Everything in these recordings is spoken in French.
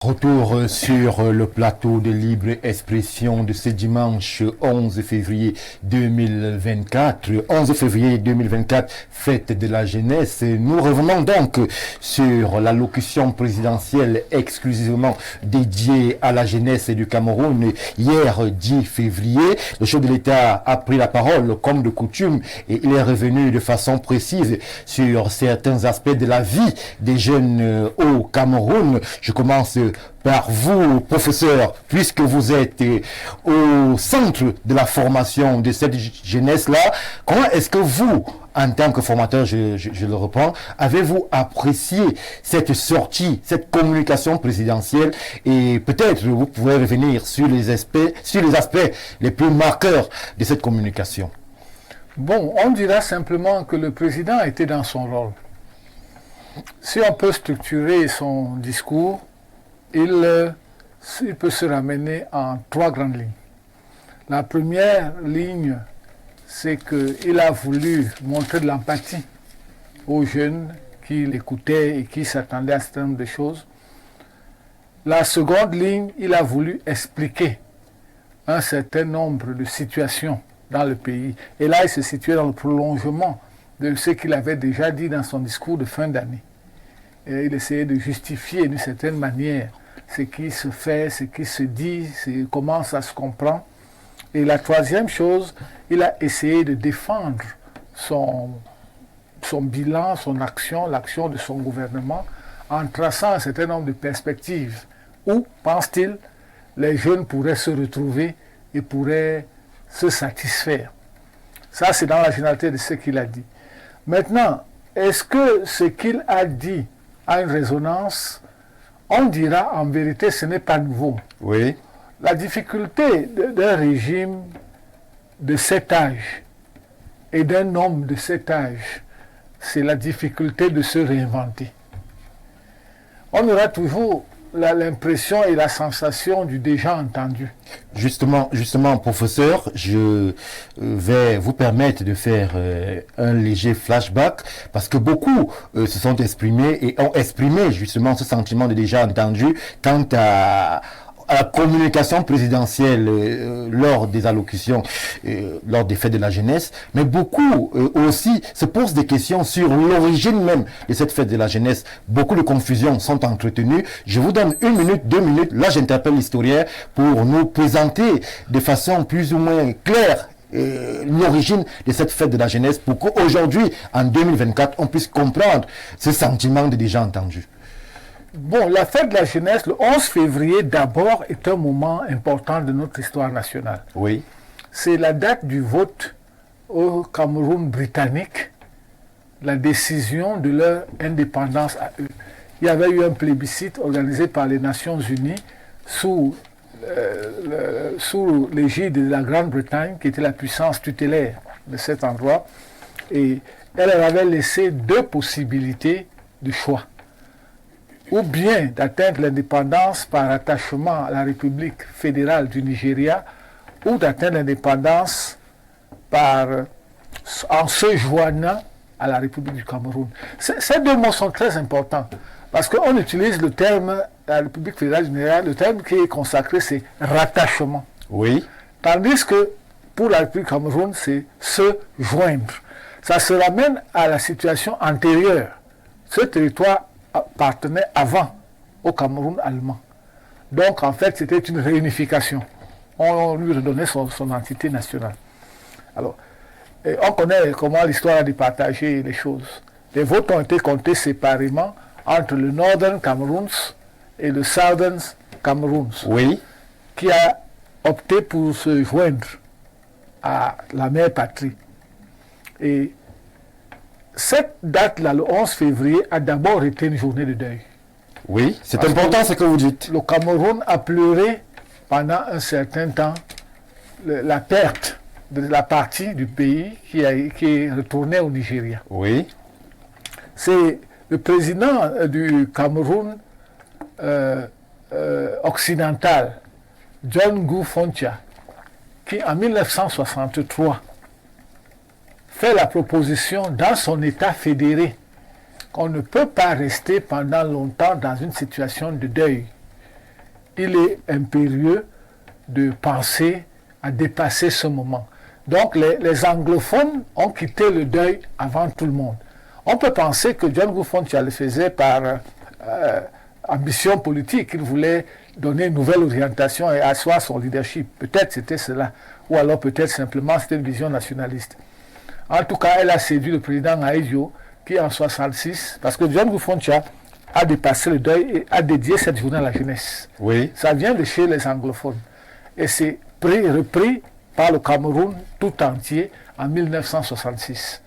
Retour sur le plateau de libre expression de ce dimanche 11 février 2024. 11 février 2024, fête de la jeunesse. Nous revenons donc sur l'allocution présidentielle exclusivement dédiée à la jeunesse du Cameroun. Hier 10 février, le chef de l'État a pris la parole comme de coutume et il est revenu de façon précise sur certains aspects de la vie des jeunes au Cameroun. Je commence par vous, professeur, puisque vous êtes au centre de la formation de cette jeunesse-là. Comment est-ce que vous, en tant que formateur, je le reprends, avez-vous apprécié cette sortie, cette communication présidentielle, et peut-être vous pouvez revenir sur les aspects les plus marqueurs de cette communication? Bon, on dira simplement que le président était dans son rôle. Si on peut structurer son discours, il peut se ramener en trois grandes lignes. La première ligne, c'est qu'il a voulu montrer de l'empathie aux jeunes qui l'écoutaient et qui s'attendaient à un certain nombre de choses. La seconde ligne, il a voulu expliquer un certain nombre de situations dans le pays. Et là, il se situait dans le prolongement de ce qu'il avait déjà dit dans son discours de fin d'année. Et il essayait de justifier d'une certaine manière ce qui se fait, ce qui se dit, comment ça se comprend. Et la troisième chose, il a essayé de défendre son bilan, son action, l'action de son gouvernement, en traçant un certain nombre de perspectives où, pense-t-il, les jeunes pourraient se retrouver et pourraient se satisfaire. Ça, c'est dans la généralité de ce qu'il a dit. Maintenant, est-ce que ce qu'il a dit a une résonance? On dira en vérité, ce n'est pas nouveau. Oui. La difficulté d'un régime de cet âge et d'un homme de cet âge, c'est la difficulté de se réinventer. On aura toujours l'impression et la sensation du déjà entendu. Justement, professeur, je vais vous permettre de faire un léger flashback parce que beaucoup se sont exprimés et ont exprimé justement ce sentiment de déjà entendu quant à la communication présidentielle lors des allocutions, lors des fêtes de la jeunesse, mais beaucoup aussi se posent des questions sur l'origine même de cette fête de la jeunesse. Beaucoup de confusions sont entretenues. Je vous donne 1 minute, 2 minutes, là j'interpelle l'historien pour nous présenter de façon plus ou moins claire l'origine de cette fête de la jeunesse pour qu'aujourd'hui, en 2024, on puisse comprendre ce sentiment de déjà entendu. Bon, la fête de la jeunesse, le 11 février, d'abord, est un moment important de notre histoire nationale. Oui. C'est la date du vote au Cameroun britannique, la décision de leur indépendance à eux. Il y avait eu un plébiscite organisé par les Nations Unies sous l'égide de la Grande-Bretagne, qui était la puissance tutélaire de cet endroit. Et elle leur avait laissé 2 possibilités de choix. Ou bien d'atteindre l'indépendance par attachement à la République fédérale du Nigeria, ou d'atteindre l'indépendance en se joignant à la République du Cameroun. Ces 2 mots sont très importants, parce qu'on utilise le terme, la République fédérale du Nigeria, le terme qui est consacré, c'est rattachement. Oui. Tandis que pour la République du Cameroun, c'est se joindre. Ça se ramène à la situation antérieure. Ce territoire appartenait avant au Cameroun allemand. Donc, en fait, c'était une réunification. On lui redonnait son entité nationale. Alors, on connaît comment l'histoire a départagé les choses. Les votes ont été comptés séparément entre le Northern Cameroons et le Southern Cameroons, Oui. qui a opté pour se joindre à la mère patrie. Et cette date-là, le 11 février, a d'abord été une journée de deuil. Oui, c'est important ce que vous dites. Le Cameroun a pleuré pendant un certain temps la perte de la partie du pays qui est retournée au Nigeria. Oui. C'est le président du Cameroun occidental, John Gu Fontia, qui en 1963 fait la proposition dans son État fédéré qu'on ne peut pas rester pendant longtemps dans une situation de deuil. il est impérieux de penser à dépasser ce moment. Donc les anglophones ont quitté le deuil avant tout le monde. On peut penser que John Kufuor le faisait par ambition politique, il voulait donner une nouvelle orientation et asseoir son leadership. Peut-être c'était cela, ou alors peut-être simplement c'était une vision nationaliste. En tout cas, elle a séduit le président Ahidjo, qui en 1966, parce que John Kufuor a dépassé le deuil et a dédié cette journée à la jeunesse. Oui. Ça vient de chez les anglophones. Et c'est repris par le Cameroun tout entier en 1966.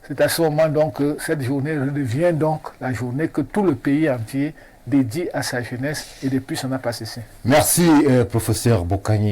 C'est à ce moment donc que cette journée redevient donc la journée que tout le pays entier dédie à sa jeunesse et depuis ça n'a pas cessé. Merci, professeur Bokanye.